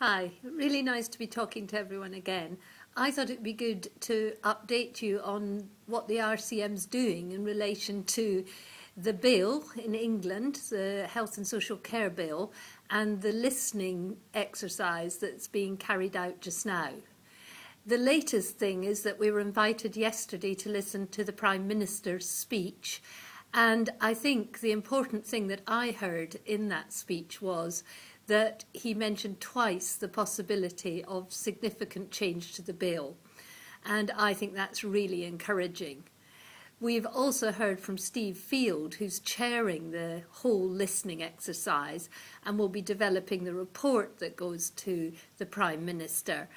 Hi, really nice to be talking to everyone again. I thought it'd be good to update you on what the RCM's doing in relation to the bill in England, the Health and Social Care Bill, and the listening exercise that's being carried out just now. The latest thing is that we were invited yesterday to listen to the Prime Minister's speech, and I think the important thing that I heard in that speech was that he mentioned twice the possibility of significant change to the bill, and I think that's really encouraging. We've also heard from Steve Field, who's chairing the whole listening exercise and will be developing the report that goes to the Prime Minister.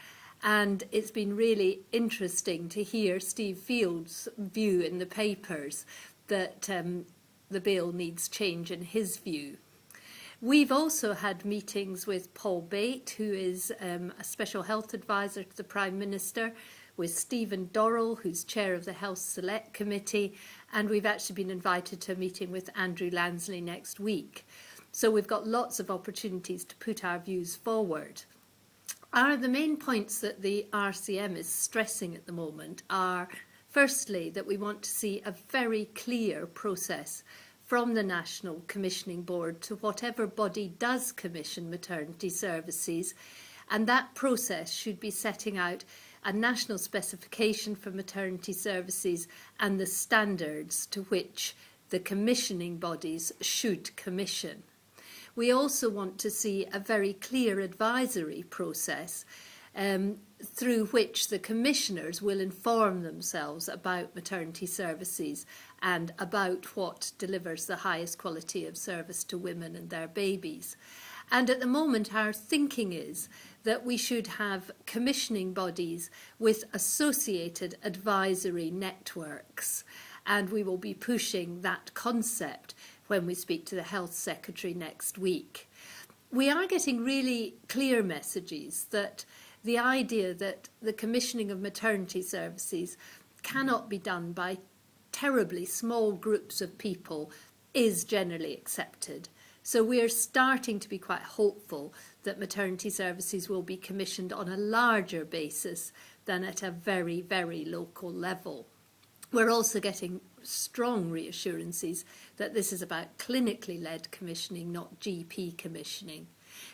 And it's been really interesting to hear Steve Field's view in the papers that the bill needs change in his view. We've also had meetings with Paul Bate, who is a Special Health Advisor to the Prime Minister, with Stephen Dorrell, who's Chair of the Health Select Committee, and we've actually been invited to a meeting with Andrew Lansley next week. So we've got lots of opportunities to put our views forward. The main points that the RCM is stressing at the moment are, firstly, that we want to see a very clear process from the National Commissioning Board to whatever body does commission maternity services, and that process should be setting out a national specification for maternity services and the standards to which the commissioning bodies should commission. We also want to see a very clear advisory process through which the commissioners will inform themselves about maternity services and about what delivers the highest quality of service to women and their babies. And at the moment, our thinking is that we should have commissioning bodies with associated advisory networks, and we will be pushing that concept when we speak to the Health Secretary next week. We are getting really clear messages that the idea that the commissioning of maternity services cannot be done by terribly small groups of people is generally accepted. So we're starting to be quite hopeful that maternity services will be commissioned on a larger basis than at a very, very local level. We're also getting strong reassurances that this is about clinically led commissioning, not GP commissioning.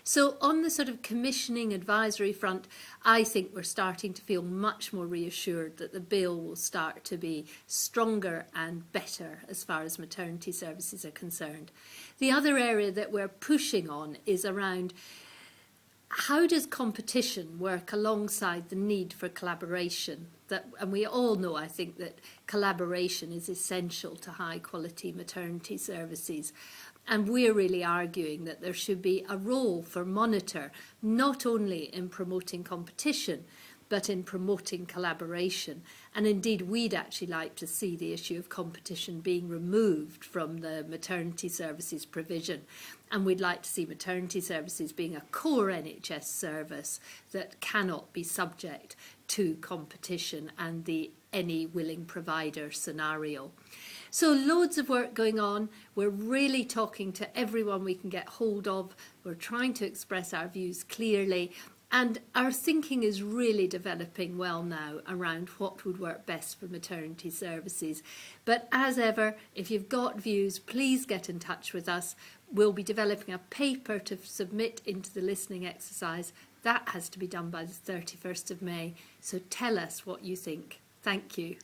So on the sort of commissioning advisory front, I think we're starting to feel much more reassured that the bill will start to be stronger and better as far as maternity services are concerned. The other area that we're pushing on is around how does competition work alongside the need for collaboration? And we all know, I think, that collaboration is essential to high quality maternity services. And we're really arguing that there should be a role for Monitor, not only in promoting competition, but in promoting collaboration. And indeed, we'd actually like to see the issue of competition being removed from the maternity services provision. And we'd like to see maternity services being a core NHS service that cannot be subject to competition and the any willing provider scenario. So loads of work going on. We're really talking to everyone we can get hold of. We're trying to express our views clearly. And our thinking is really developing well now around what would work best for maternity services. But as ever, if you've got views, please get in touch with us. We'll be developing a paper to submit into the listening exercise. That has to be done by the 31st of May. So tell us what you think. Thank you.